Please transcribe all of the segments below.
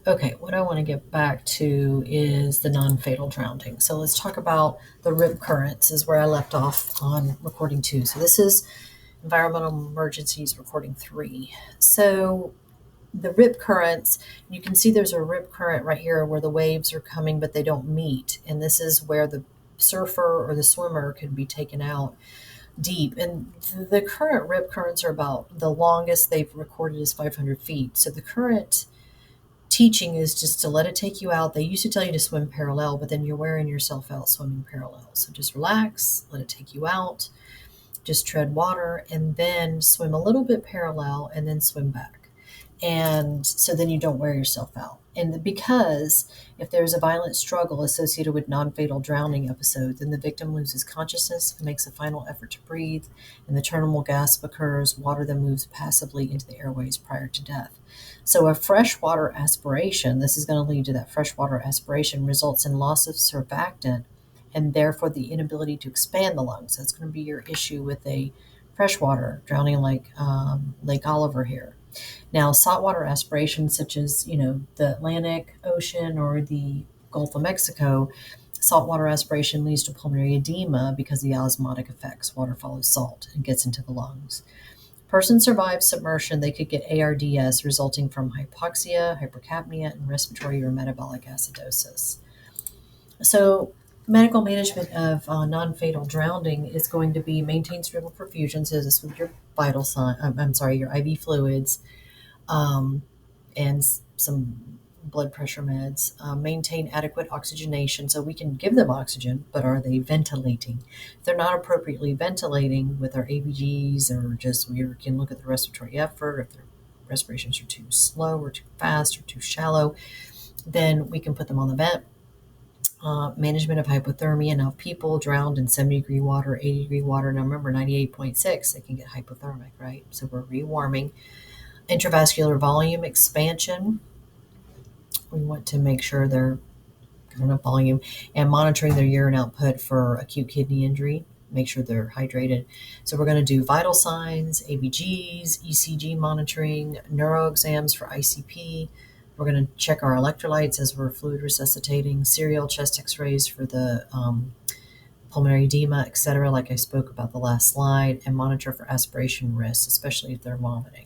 Okay, what I want to get back to is the non-fatal drowning. So let's talk about the rip currents is where I left off on recording 2. So this is environmental emergencies recording 3. So the rip currents, you can see there's a rip current right here where the waves are coming, but they don't meet. And this is where the surfer or the swimmer could be taken out deep. And the current rip currents are about the longest they've recorded is 500 feet. So the current teaching is just to let it take you out. They used to tell you to swim parallel, but then you're wearing yourself out swimming parallel. So just relax, let it take you out, just tread water, and then swim a little bit parallel and then swim back. And so then you don't wear yourself out. And because if there's a violent struggle associated with non-fatal drowning episodes, then the victim loses consciousness and makes a final effort to breathe, and the terminal gasp occurs, water then moves passively into the airways prior to death. So a freshwater aspiration, this is going to lead to that freshwater aspiration, results in loss of surfactant and therefore the inability to expand the lungs. That's going to be your issue with a freshwater drowning like Lake Oliver here. Now, saltwater aspiration, such as the Atlantic Ocean or the Gulf of Mexico, saltwater aspiration leads to pulmonary edema because of the osmotic effects. Water follows salt and gets into the lungs. Person survives submersion, they could get ARDS resulting from hypoxia, hypercapnia, and respiratory or metabolic acidosis. So medical management of non-fatal drowning is going to be maintain cerebral perfusion, so this with your vital sign, your IV fluids, and some blood pressure meds. Maintain adequate oxygenation, so we can give them oxygen, but are they ventilating? If they're not appropriately ventilating with our ABGs, or just we can look at the respiratory effort, if their respirations are too slow or too fast or too shallow, then we can put them on the vent. Management of hypothermia. Now, if people drowned in 70-degree water, 80-degree water, now remember 98.6, they can get hypothermic, right? So we're rewarming. Intravascular volume expansion. We want to make sure they're got enough volume, and monitoring their urine output for acute kidney injury. Make sure they're hydrated. So we're going to do vital signs, ABGs, ECG monitoring, neuro exams for ICP. We're going to check our electrolytes as we're fluid resuscitating, serial chest x-rays for the pulmonary edema, etc., like I spoke about the last slide, and monitor for aspiration risks, especially if they're vomiting.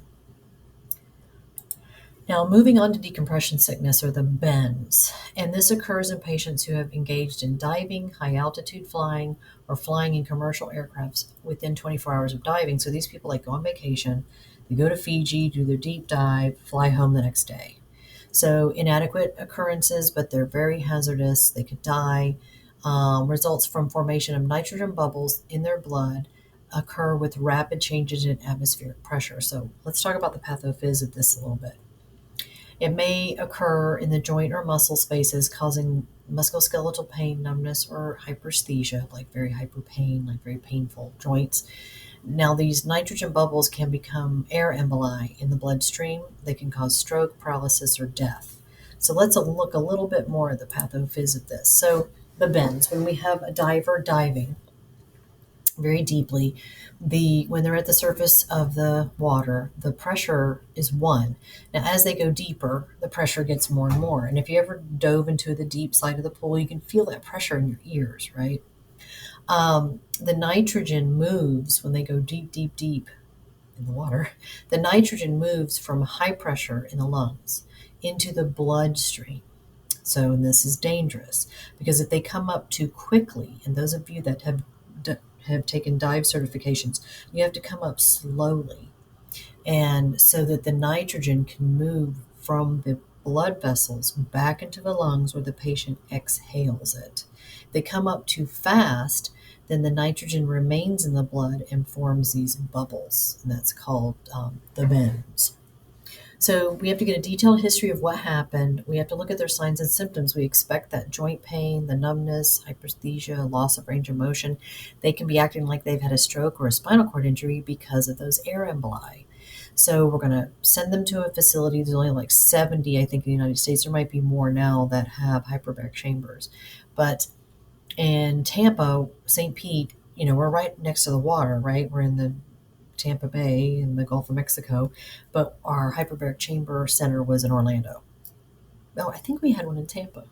Now, moving on to decompression sickness, or the bends, and this occurs in patients who have engaged in diving, high-altitude flying, or flying in commercial aircrafts within 24 hours of diving. So these people go on vacation, they go to Fiji, do their deep dive, fly home the next day. So inadequate occurrences, but they're very hazardous. They could die. Results from formation of nitrogen bubbles in their blood occur with rapid changes in atmospheric pressure. So let's talk about the pathophys of this a little bit. It may occur in the joint or muscle spaces, causing musculoskeletal pain, numbness, or hyperesthesia, like very hyper pain, like very painful joints. Now, these nitrogen bubbles can become air emboli in the bloodstream. They can cause stroke, paralysis, or death. So let's look a little bit more at the pathophys of this. So the bends, when we have a diver diving very deeply, when they're at the surface of the water, the pressure is 1. Now, as they go deeper, the pressure gets more and more. And if you ever dove into the deep side of the pool, you can feel that pressure in your ears, right? The nitrogen moves when they go deep, deep, deep in the water. The nitrogen moves from high pressure in the lungs into the bloodstream. So, and this is dangerous because if they come up too quickly, and those of you that have taken dive certifications, you have to come up slowly, and so that the nitrogen can move from the blood vessels back into the lungs where the patient exhales it. If they come up too fast, then the nitrogen remains in the blood and forms these bubbles, and that's called the bends. So we have to get a detailed history of what happened. We have to look at their signs and symptoms. We expect that joint pain, the numbness, hyperesthesia, loss of range of motion. They can be acting like they've had a stroke or a spinal cord injury because of those air emboli. So we're going to send them to a facility. There's only like 70, I think, in the United States. There might be more now that have hyperbaric chambers. But in Tampa, St. Pete, we're right next to the water, right? We're in the Tampa Bay in the Gulf of Mexico, but our hyperbaric chamber center was in Orlando. Oh, I think we had one in Tampa.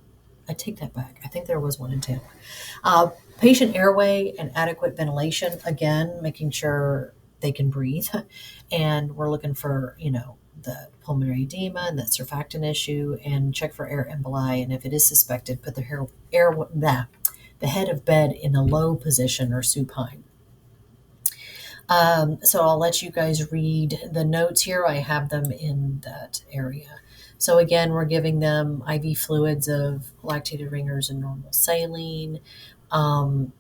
I take that back. I think there was one in Tampa. Patient airway and adequate ventilation, again, making sure they can breathe. And we're looking for, the pulmonary edema and that surfactant issue, and check for air emboli. And if it is suspected, put the head of bed in a low position or supine. So I'll let you guys read the notes here. I have them in that area. So again, we're giving them IV fluids of lactated ringers and normal saline. Um,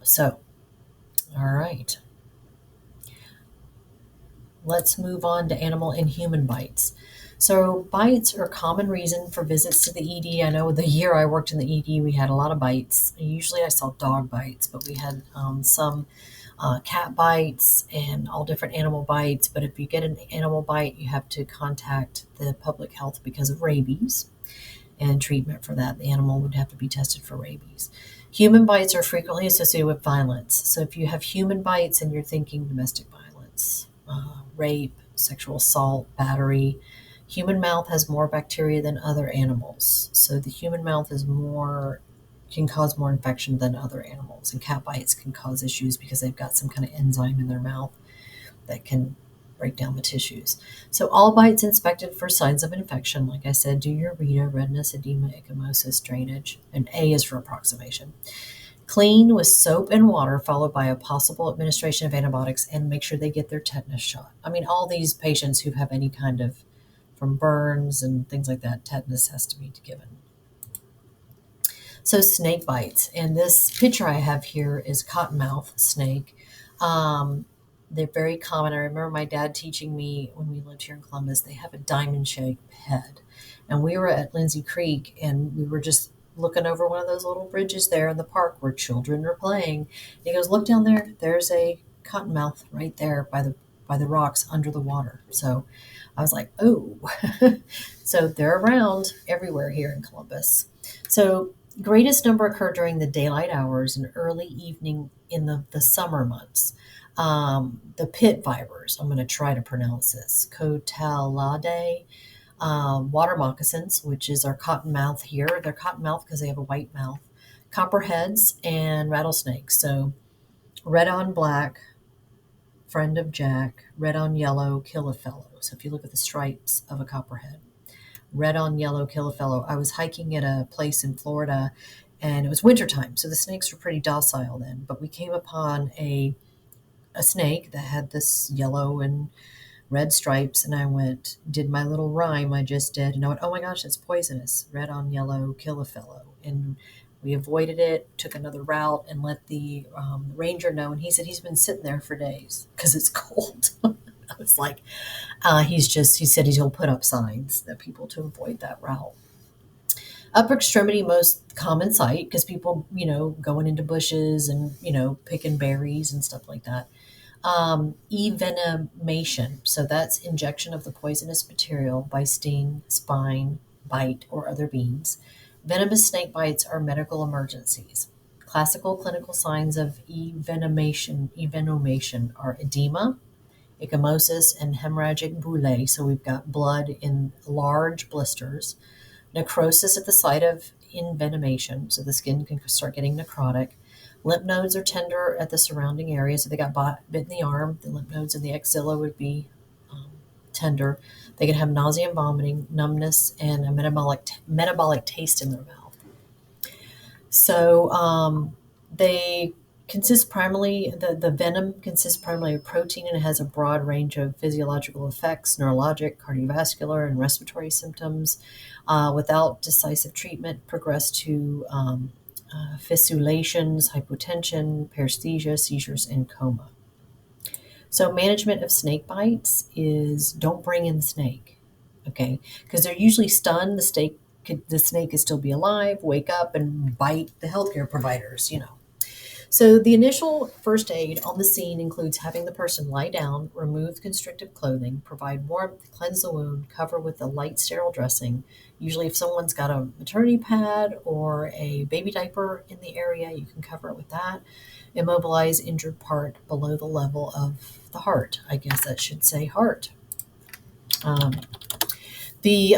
so, all right. Let's move on to animal and human bites. So bites are a common reason for visits to the ED. I know the year I worked in the ED, we had a lot of bites. Usually I saw dog bites, but we had some cat bites and all different animal bites. But if you get an animal bite, you have to contact the public health because of rabies and treatment for that. The animal would have to be tested for rabies. Human bites are frequently associated with violence. So if you have human bites and you're thinking domestic violence, rape, sexual assault, battery, human mouth has more bacteria than other animals. So the human mouth can cause more infection than other animals. And cat bites can cause issues because they've got some kind of enzyme in their mouth that can break down the tissues. So all bites inspected for signs of infection. Like I said, do your RETA, redness, edema, ecchymosis, drainage, and A is for approximation. Clean with soap and water, followed by a possible administration of antibiotics, and make sure they get their tetanus shot. I mean, all these patients who have any kind of, from burns and things like that, tetanus has to be given. So snake bites, and this picture I have here is cottonmouth snake. They're very common. I remember my dad teaching me when we lived here in Columbus, they have a diamond-shaped head. And we were at Lindsay Creek, and we were just looking over one of those little bridges there in the park where children are playing. And he goes, "Look down there. There's a cottonmouth right there by the rocks under the water." So I was like, "Oh." So they're around everywhere here in Columbus. So greatest number occur during the daylight hours and early evening in the summer months. The pit vipers, I'm going to try to pronounce this, Cotelladae, water moccasins, which is our cottonmouth here. They're cottonmouth because they have a white mouth. Copperheads and rattlesnakes. So red on black, friend of Jack, red on yellow, kill a fellow. So if you look at the stripes of a copperhead, red on yellow, kill a fellow. I was hiking at a place in Florida and it was wintertime, so the snakes were pretty docile then, but we came upon a snake that had this yellow and red stripes, and I did my little rhyme I just did, and I went, "Oh my gosh, it's poisonous. Red on yellow, kill a fellow." And we avoided it, took another route, and let the ranger know, and he said he's been sitting there for days because it's cold. I was like, he said he'll put up signs that people to avoid that route. Upper extremity, most common sight because people, going into bushes and, picking berries and stuff like that. Envenomation. So that's injection of the poisonous material by sting, spine, bite, or other means. Venomous snake bites are medical emergencies. Classical clinical signs of envenomation are edema, ecchymosis, and hemorrhagic bullae. So we've got blood in large blisters. Necrosis at the site of envenomation. So the skin can start getting necrotic. Lymph nodes are tender at the surrounding area. So they got bit in the arm. The lymph nodes in the axilla would be tender. They can have nausea and vomiting, numbness, and a metabolic taste in their mouth. So they consist primarily, the venom consists primarily of protein, and it has a broad range of physiological effects, neurologic, cardiovascular, and respiratory symptoms. Without decisive treatment, progress to fistulations, hypotension, paresthesia, seizures, and coma. So management of snake bites is don't bring in the snake, okay? Because they're usually stunned. The snake could still be alive, wake up, and bite the healthcare providers, So the initial first aid on the scene includes having the person lie down, remove constrictive clothing, provide warmth, cleanse the wound, cover with a light sterile dressing. Usually if someone's got a maternity pad or a baby diaper in the area, you can cover it with that. Immobilize injured part below the level of the heart. I guess that should say heart. The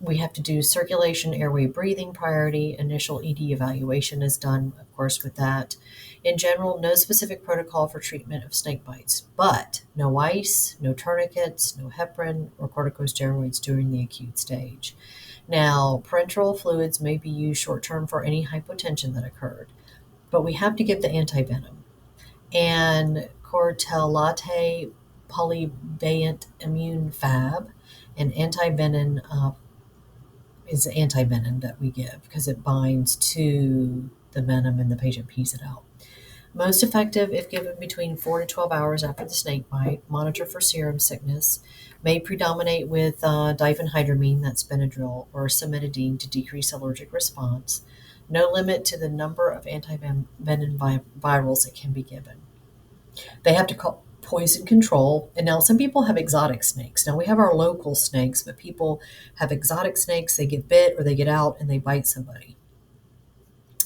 We have to do circulation, airway, breathing priority. Initial ED evaluation is done, of course, with that. In general, no specific protocol for treatment of snake bites, but no ice, no tourniquets, no heparin or corticosteroids during the acute stage. Now, parenteral fluids may be used short term for any hypotension that occurred, but we have to give the antivenom. And cortelate polyvalent immune fab and antivenin is antivenin that we give because it binds to the venom and the patient pees it out. Most effective if given between 4 to 12 hours after the snake bite. Monitor for serum sickness. May predominate with diphenhydramine, that's Benadryl, or cimetidine to decrease allergic response. No limit to the number of antivenin virals that can be given. They have to call poison control. And now some people have exotic snakes. Now we have our local snakes, but people have exotic snakes. They get bit or they get out and they bite somebody.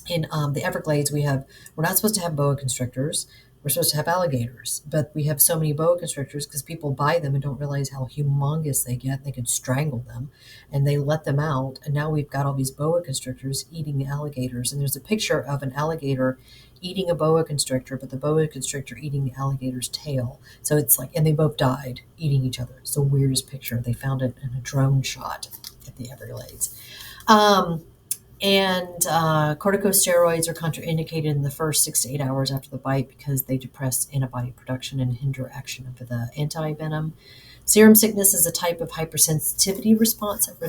In the Everglades, we're not supposed to have boa constrictors. We're supposed to have alligators, but we have so many boa constrictors because people buy them and don't realize how humongous they get. They can strangle them, and they let them out. And now we've got all these boa constrictors eating alligators. And there's a picture of an alligator eating a boa constrictor, but the boa constrictor eating the alligator's tail. So it's like, and they both died eating each other. It's the weirdest picture. They found it in a drone shot at the Everglades. Corticosteroids are contraindicated in the first 6 to 8 hours after the bite because they depress antibody production and hinder action of the antivenom. Serum sickness is a type of hypersensitivity response that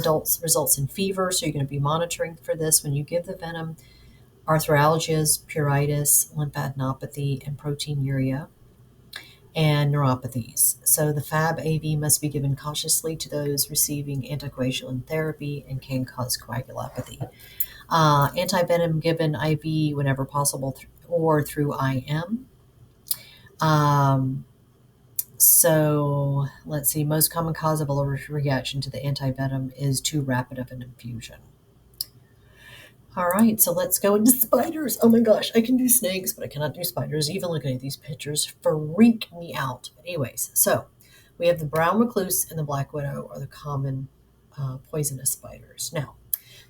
results in fever, so you're going to be monitoring for this when you give the venom. Arthralgias, pruritus, lymphadenopathy, and proteinuria, and neuropathies. So the FAB AV must be given cautiously to those receiving anticoagulant therapy and can cause coagulopathy. Antivenom given IV whenever possible or through IM. So let's see, most common cause of allergic reaction to the antivenom is too rapid of an infusion. All right, so let's go into spiders. Oh my gosh, I can do snakes, but I cannot do spiders. Even looking at these pictures freak me out. But anyways, so we have the brown recluse and the black widow are the common poisonous spiders. Now,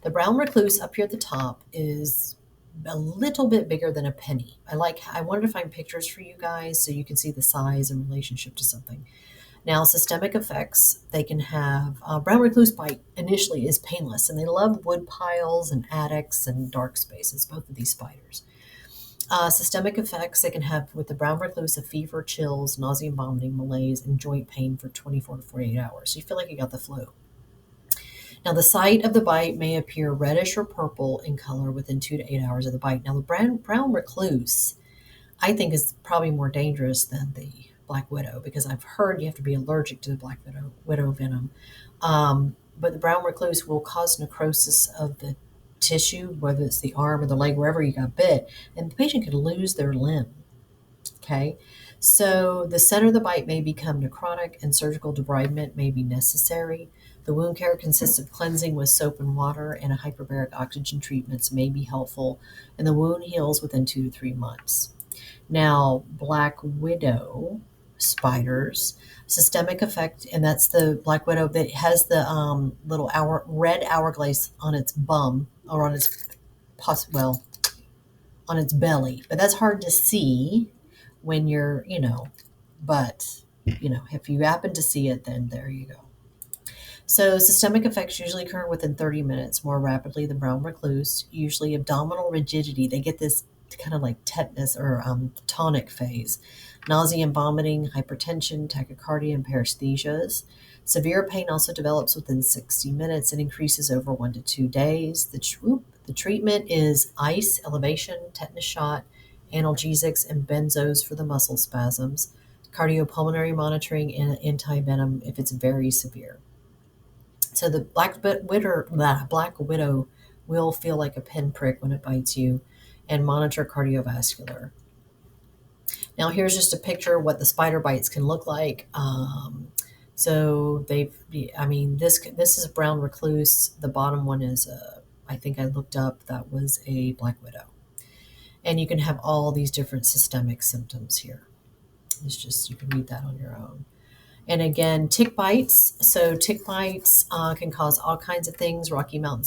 the brown recluse up here at the top is a little bit bigger than a penny. I wanted to find pictures for you guys so you can see the size in relationship to something. Now, systemic effects, they can have, brown recluse bite initially is painless, and they love wood piles and attics and dark spaces, both of these spiders. Systemic effects, they can have with the brown recluse a fever, chills, nausea and vomiting, malaise, and joint pain for 24 to 48 hours. So you feel like you got the flu. Now, the site of the bite may appear reddish or purple in color within 2 to 8 hours of the bite. Now, the brown recluse, I think, is probably more dangerous than the black widow because I've heard you have to be allergic to the black widow venom. But the brown recluse will cause necrosis of the tissue, whether it's the arm or the leg, wherever you got bit, and the patient could lose their limb. Okay, so the center of the bite may become necrotic and surgical debridement may be necessary. The wound care consists of cleansing with soap and water, and a hyperbaric oxygen treatments may be helpful, and the wound heals within 2 to 3 months. Now, black widow spiders, systemic effect, and that's the black widow that has the little red hourglass on its bum or on its on its belly, but that's hard to see when you're, but if you happen to see it, then there you go. So systemic effects usually occur within 30 minutes, more rapidly than brown recluse, usually abdominal rigidity. They get this kind of like tetanus or tonic phase, nausea and vomiting, hypertension, tachycardia, and paresthesias. Severe pain also develops within 60 minutes and increases over 1 to 2 days. The treatment is ice, elevation, tetanus shot, analgesics, and benzos for the muscle spasms, cardiopulmonary monitoring, and antivenom if it's very severe. So the black widow will feel like a pinprick when it bites you, and monitor cardiovascular. Now here's just a picture of what the spider bites can look like. So this is a brown recluse. The bottom one is I think I looked up, that was a black widow. And you can have all these different systemic symptoms here. It's just, you can read that on your own. And again, tick bites. So tick bites can cause all kinds of things. Rocky Mountain